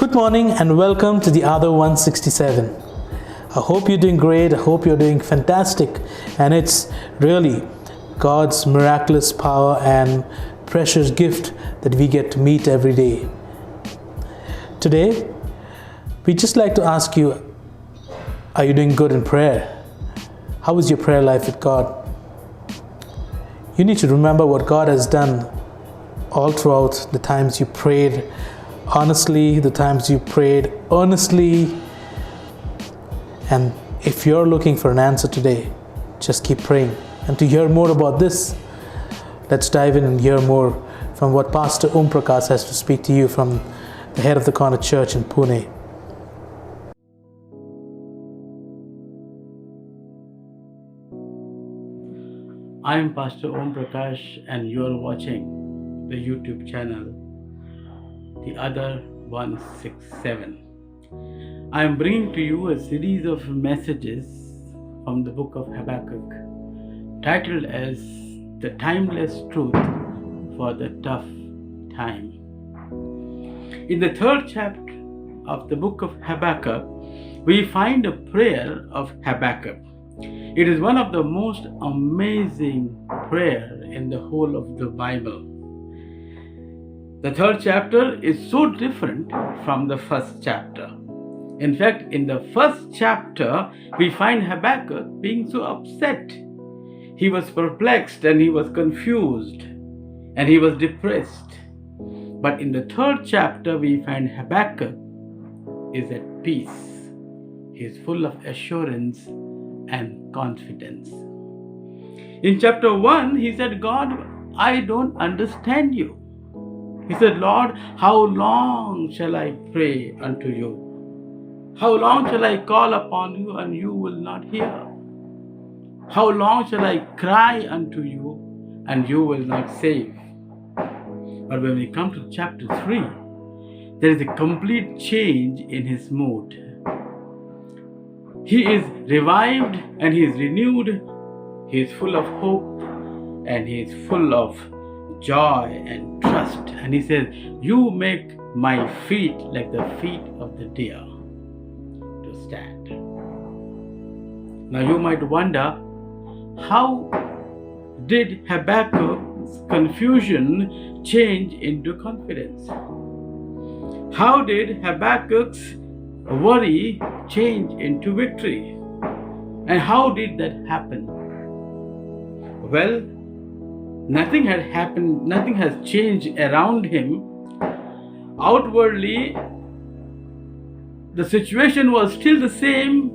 Good morning and welcome to the other 167. I hope you're doing great. I hope you're doing fantastic. And it's really God's miraculous power and precious gift that we get to meet every day. Today, we'd just like to ask you, are you doing good in prayer? How is your prayer life with God? You need to remember what God has done all throughout the times you prayed honestly, the times you prayed earnestly. And if you're looking for an answer today, just keep praying. And to hear more about this, let's dive in and hear more from what Pastor Ohm Prakash has to speak to you from the head of the Corner Church in Pune. I am Pastor Ohm Prakash and you are watching the YouTube channel, The Other 167. I am bringing to you a series of messages from the book of Habakkuk titled as The Timeless Truth for the Tough Time. In the third chapter of the book of Habakkuk, we find a prayer of Habakkuk. It is one of the most amazing prayer in the whole of the Bible. The third chapter is so different from the first chapter. In fact, in the first chapter, we find Habakkuk being so upset. He was perplexed and he was confused and he was depressed. But in the third chapter, we find Habakkuk is at peace. He is full of assurance and confidence. In chapter 1, he said, God, I don't understand you. He said, Lord, how long shall I pray unto you? How long shall I call upon you and you will not hear? How long shall I cry unto you and you will not save? But when we come to chapter 3, there is a complete change in his mood. He is revived and he is renewed. He is full of hope and he is full of joy and trust. And he says, you make my feet like the feet of the deer to stand. Now you might wonder, how did Habakkuk's confusion change into confidence? How did Habakkuk's worry change into victory? And how did that happen? Well, nothing had happened, nothing has changed around him. Outwardly, the situation was still the same.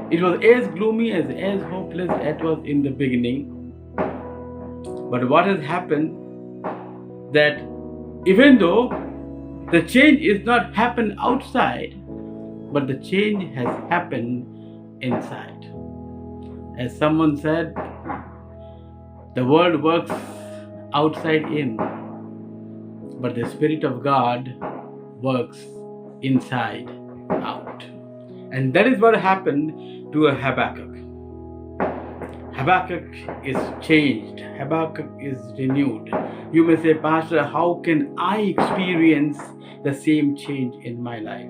It was as gloomy, as hopeless as it was in the beginning. But what has happened, that even though the change is not happened outside, but the change has happened inside. As someone said, the world works outside in, but the Spirit of God works inside out. And that is what happened to Habakkuk. Habakkuk is changed. Habakkuk is renewed. You may say, Pastor, how can I experience the same change in my life?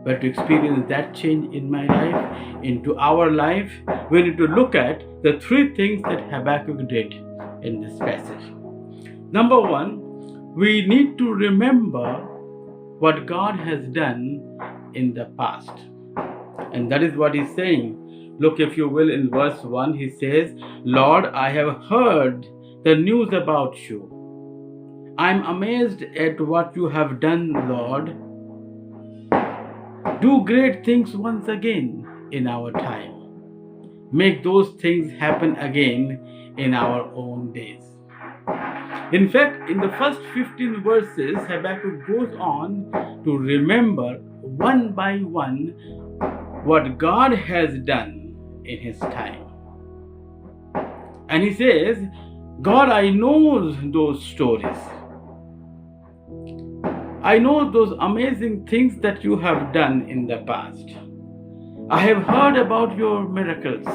But to experience that change in my life, into our life, we need to look at the three things that Habakkuk did in this passage. Number one, we need to remember what God has done in the past. And that is what he's saying. Look, if you will, in verse 1, he says, Lord, I have heard the news about you. I'm amazed at what you have done, Lord. Do great things once again in our time. Make those things happen again in our own days. In fact, in the first 15 verses, Habakkuk goes on to remember one by one what God has done in his time. And he says, God, I know those stories. I know those amazing things that you have done in the past. I have heard about your miracles.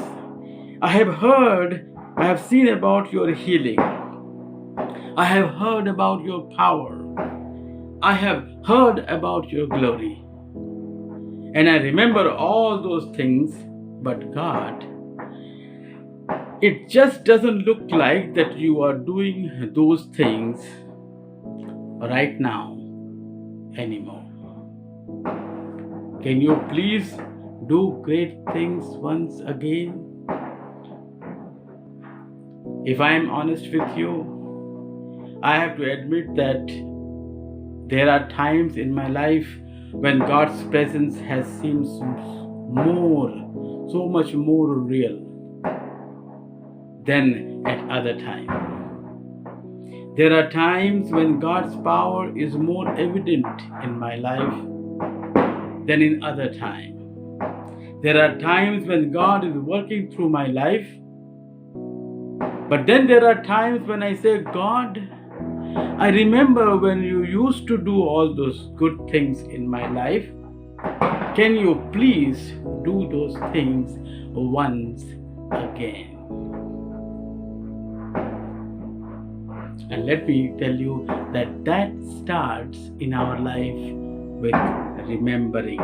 I have seen about your healing. I have heard about your power. I have heard about your glory. And I remember all those things, but God, it just doesn't look like that you are doing those things right now anymore. Can you please do great things once again? If I am honest with you, I have to admit that there are times in my life when God's presence has seemed so much more real than at other times. There are times when God's power is more evident in my life than in other times. There are times when God is working through my life, but then there are times when I say, God, I remember when you used to do all those good things in my life. Can you please do those things once again? And let me tell you that starts in our life with remembering.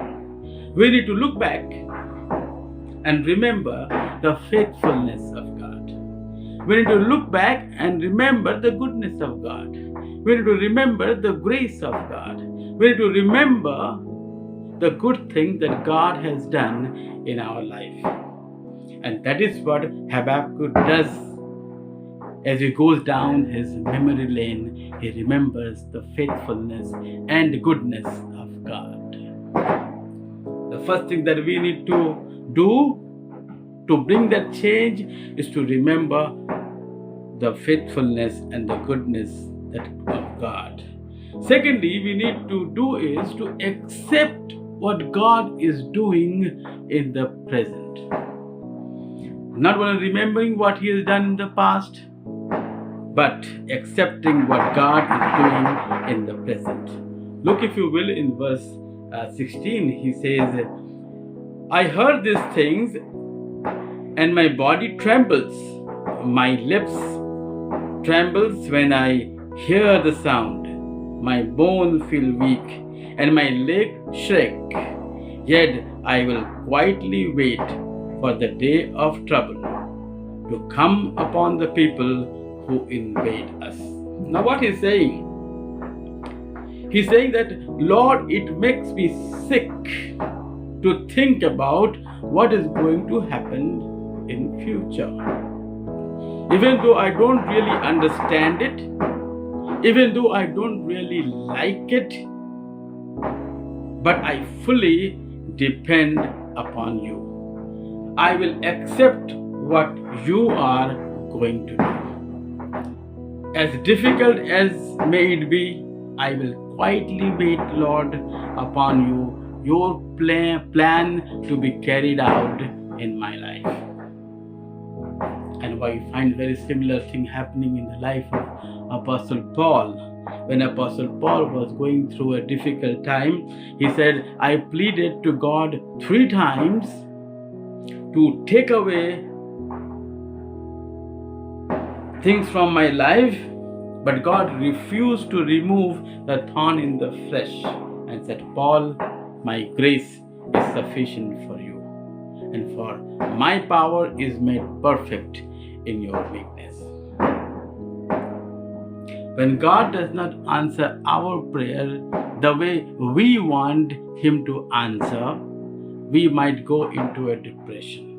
We need to look back and remember the faithfulness of God. We need to look back and remember the goodness of God. We need to remember the grace of God. We need to remember the good thing that God has done in our life. And that is what Habakkuk does. As he goes down his memory lane, he remembers the faithfulness and goodness of God. The first thing that we need to do to bring that change is to remember the faithfulness and the goodness of God. Secondly, we need to do is to accept what God is doing in the present. Not only remembering what He has done in the past, but accepting what God is doing in the present. Look, if you will, in verse 16, he says, I heard these things and my body trembles. My lips trembles when I hear the sound. My bones feel weak and my legs shake. Yet I will quietly wait for the day of trouble to come upon the people who invade us. Now what he's saying? He's saying that, Lord, it makes me sick to think about what is going to happen in future. Even though I don't really understand it, even though I don't really like it, but I fully depend upon you. I will accept what you are going to do. As difficult as may it be, I will quietly wait, Lord, upon you, your plan to be carried out in my life. And we find very similar thing happening in the life of Apostle Paul. When Apostle Paul was going through a difficult time, he said, I pleaded to God 3 times to take away things from my life, but God refused to remove the thorn in the flesh and said, Paul, my grace is sufficient for you, and for my power is made perfect in your weakness. When God does not answer our prayer the way we want Him to answer, we might go into a depression,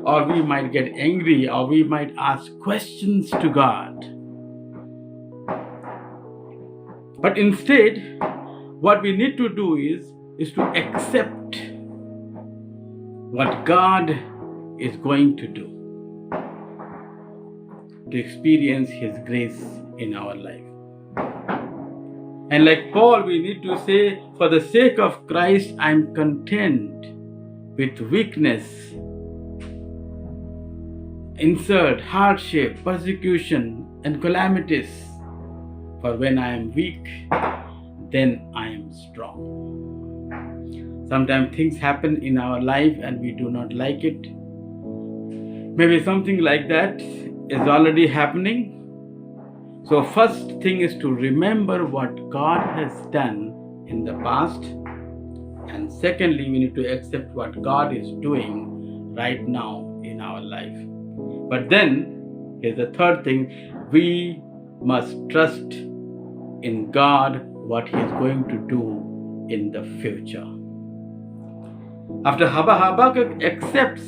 or we might get angry, or we might ask questions to God. But instead, what we need to do is to accept what God is going to do, to experience His grace in our life. And like Paul, we need to say, for the sake of Christ, I am content with weakness, insert hardship, persecution, and calamities. For when I am weak, then I am strong. Sometimes things happen in our life and we do not like it. Maybe something like that is already happening. So first thing is to remember what God has done in the past, and secondly, we need to accept what God is doing right now in our life. But then, here's the third thing, we must trust in God what He is going to do in the future. After Habakkuk accepts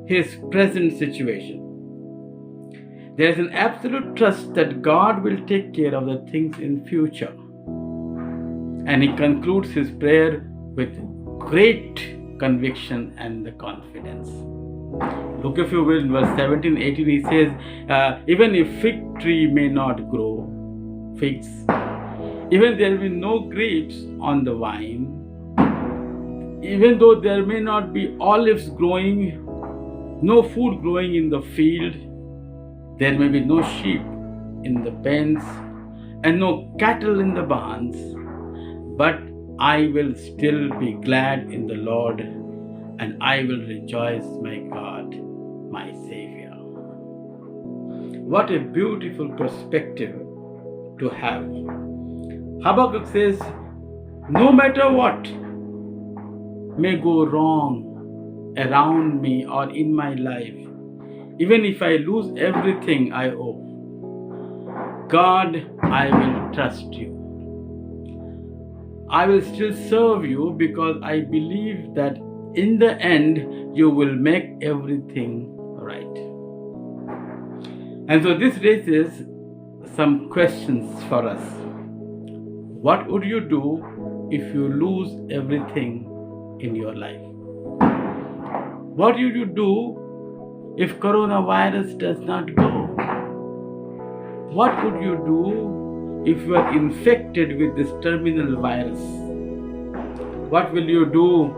his present situation, there is an absolute trust that God will take care of the things in future. And he concludes his prayer with great conviction and the confidence. Look, if you will, in verse 17, 18, he says, even if fig tree may not grow figs, even there will be no grapes on the vine, even though there may not be olives growing, no food growing in the field, there may be no sheep in the pens and no cattle in the barns, but I will still be glad in the Lord, and I will rejoice, my God, my Savior. What a beautiful perspective to have. Habakkuk says, no matter what may go wrong around me or in my life, even if I lose everything I owe, God, I will trust you. I will still serve you because I believe that in the end you will make everything right. And so this raises some questions for us. What would you do if you lose everything in your life? What would you do if coronavirus does not go? What would you do if you are infected with this terminal virus? What will you do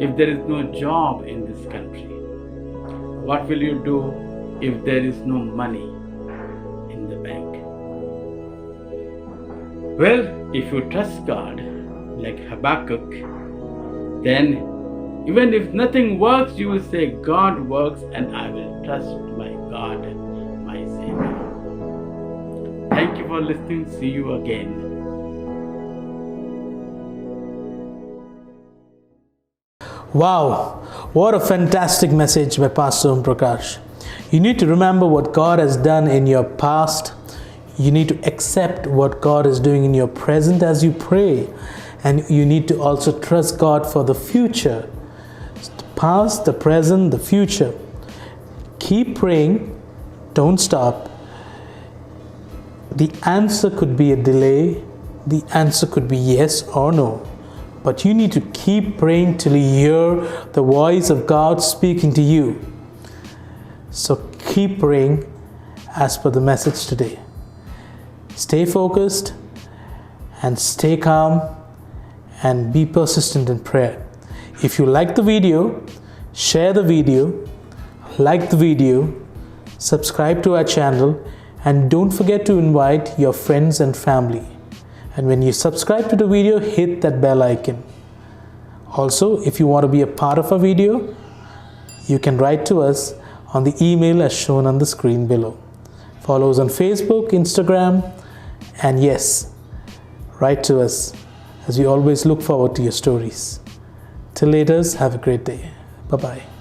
if there is no job in this country? What will you do if there is no money in the bank? Well, if you trust God like Habakkuk, then even if nothing works, you will say, God works, and I will trust my God, my Savior. Thank you for listening. See you again. Wow, what a fantastic message by Pastor Ohm Prakash. You need to remember what God has done in your past. You need to accept what God is doing in your present as you pray. And you need to also trust God for the future. The past, the present, the future. Keep praying. Don't stop. The answer could be a delay. The answer could be yes or no. But you need to keep praying till you hear the voice of God speaking to you. So keep praying as per the message today. Stay focused and stay calm and be persistent in prayer. If you like the video, share the video, like the video, subscribe to our channel, and don't forget to invite your friends and family. And when you subscribe to the video, hit that bell icon. Also, if you want to be a part of our video, you can write to us on the email as shown on the screen below. Follow us on Facebook, Instagram, and yes, write to us, as we always look forward to your stories. Till later, have a great day. Bye-bye.